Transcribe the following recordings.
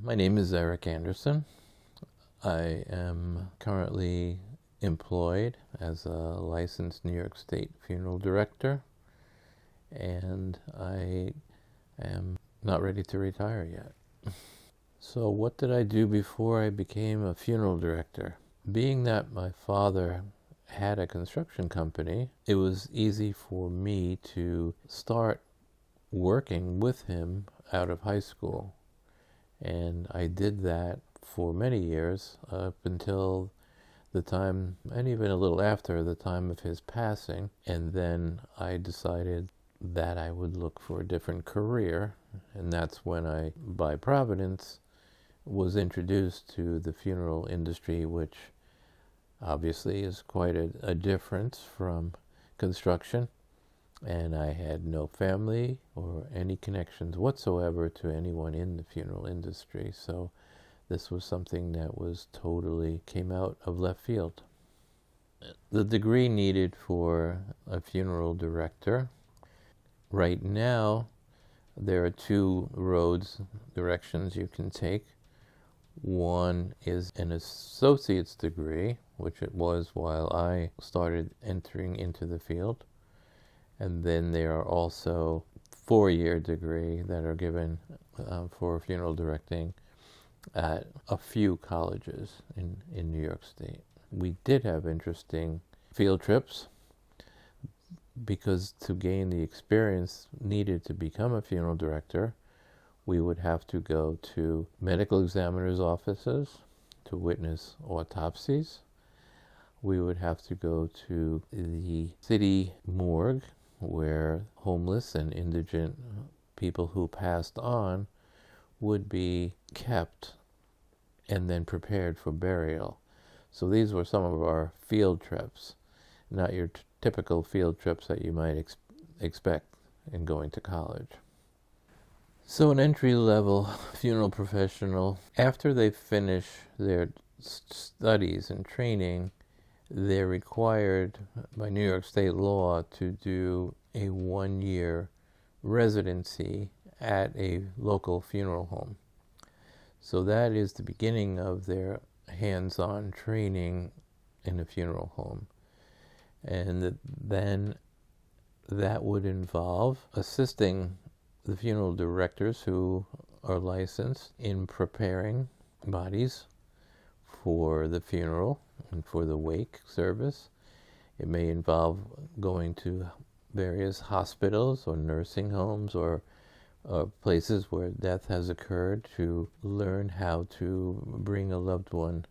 My name is Eric Anderson. I am currently employed as a licensed New York State funeral director, and I am not ready to retire yet. So what did I do before I became a funeral director? Being that my father had a construction company, it was easy for me to start working with him out of high school. And I did that for many years, up until the time, and even a little after the time of his passing. And then I decided that I would look for a different career. And that's when I, by providence, was introduced to the funeral industry, which obviously is quite a difference from construction. And I had no family or any connections whatsoever to anyone in the funeral industry. So this was something that was totally came out of left field. The degree needed for a funeral director, right now, there are two directions you can take. One is an associate's degree, which it was while I started entering into the field. And then there are also 4-year degree that are given for funeral directing at a few colleges in New York State. We did have interesting field trips because to gain the experience needed to become a funeral director, we would have to go to medical examiners' offices to witness autopsies. We would have to go to the city morgue where homeless and indigent people who passed on would be kept and then prepared for burial. So these were some of our field trips, not your typical field trips that you might expect in going to college. So an entry-level funeral professional, after they finish their studies and training, they're required by New York State law to do a 1-year residency at a local funeral home. So that is the beginning of their hands-on training in a funeral home. And then that would involve assisting the funeral directors who are licensed in preparing bodies for the funeral and for the wake service. It may involve going to various hospitals or nursing homes or places where death has occurred to learn how to bring a loved one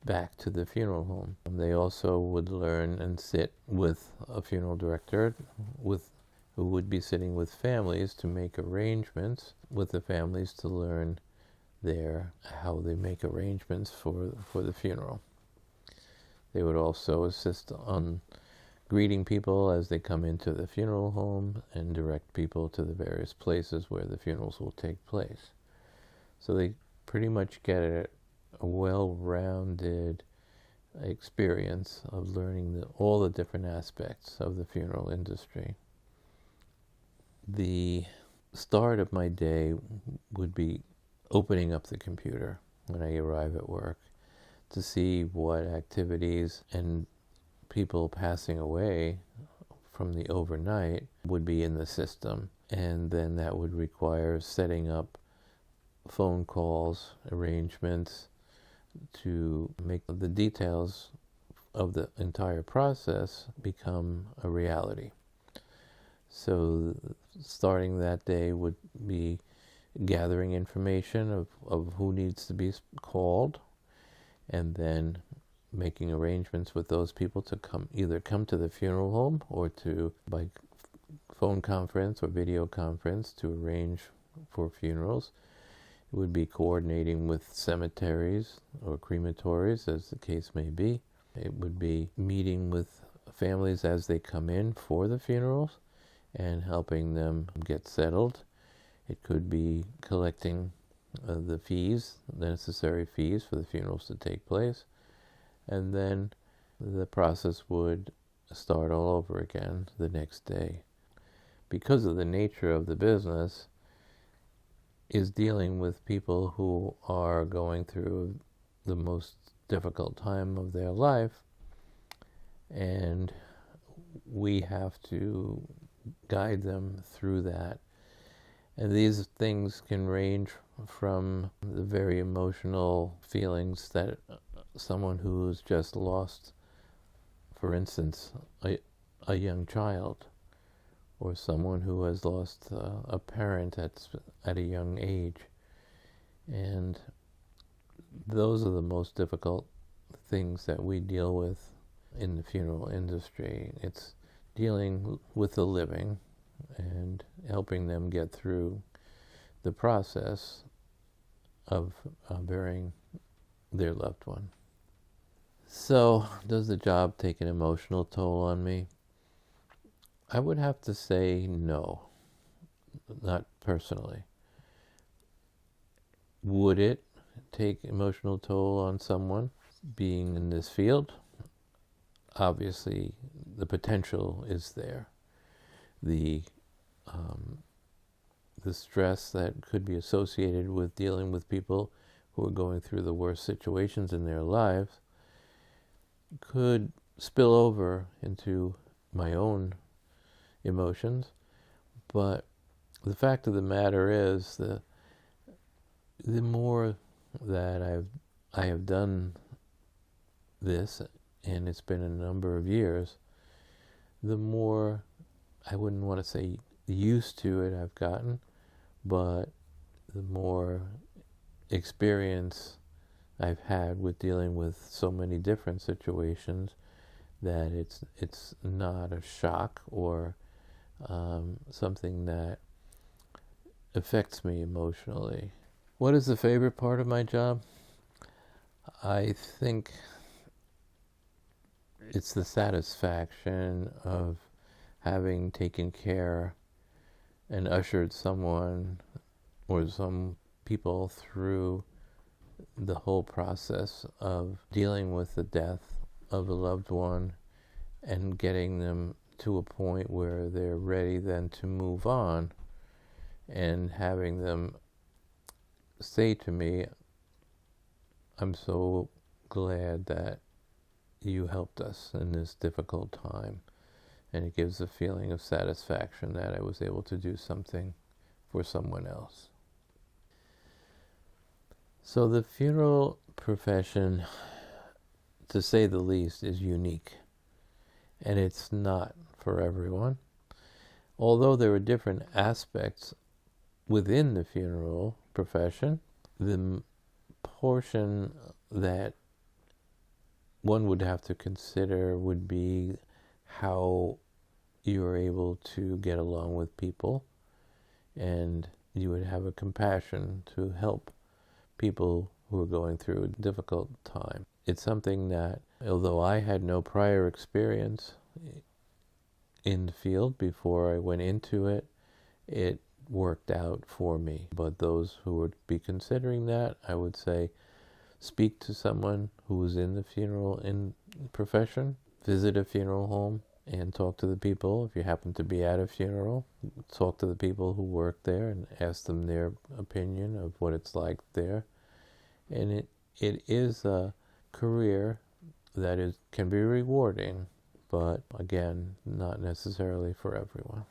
back to the funeral home. They also would learn and sit with a funeral director who would be sitting with families to make arrangements with the families to learn how they make arrangements for the funeral. They would also assist on greeting people as they come into the funeral home and direct people to the various places where the funerals will take place. So they pretty much get a well-rounded experience of learning all the different aspects of the funeral industry. The start of my day would be opening up the computer when I arrive at work to see what activities and people passing away from the overnight would be in the system. And then that would require setting up phone calls, arrangements to make the details of the entire process become a reality. So starting that day would be gathering information of who needs to be called, and then making arrangements with those people to either come to the funeral home or to by phone conference or video conference to arrange for funerals. It would be coordinating with cemeteries or crematories, as the case may be. It would be meeting with families as they come in for the funerals and helping them get settled. It could be collecting the necessary fees for the funerals to take place. And then the process would start all over again the next day. Because of the nature of the business, is dealing with people who are going through the most difficult time of their life, and we have to guide them through that. And these things can range from the very emotional feelings that someone who's just lost, for instance, a young child, or someone who has lost a parent at a young age. And those are the most difficult things that we deal with in the funeral industry. It's dealing with the living and helping them get through the process of burying their loved one. So, does the job take an emotional toll on me? I would have to say no, not personally. Would it take emotional toll on someone being in this field? Obviously, the potential is there. The stress that could be associated with dealing with people who are going through the worst situations in their lives could spill over into my own emotions. But the fact of the matter is, the more that I have done this, and it's been a number of years, the more, I wouldn't want to say used to it I've gotten, but the more experience I've had with dealing with so many different situations, that it's not a shock or something that affects me emotionally. What is the favorite part of my job? I think it's the satisfaction of having taken care and ushered someone or some people through the whole process of dealing with the death of a loved one and getting them to a point where they're ready then to move on, and having them say to me, "I'm so glad that you helped us in this difficult time." And it gives a feeling of satisfaction that I was able to do something for someone else. So the funeral profession, to say the least, is unique. And it's not for everyone. Although there are different aspects within the funeral profession, the portion that one would have to consider would be how you are able to get along with people, and you would have a compassion to help people who are going through a difficult time. It's something that, although I had no prior experience in the field before I went into it, it worked out for me. But those who would be considering that, I would say, speak to someone who is in the funeral profession, visit a funeral home, and talk to the people. If you happen to be at a funeral, talk to the people who work there and ask them their opinion of what it's like there. And it is a career that can be rewarding, but again, not necessarily for everyone.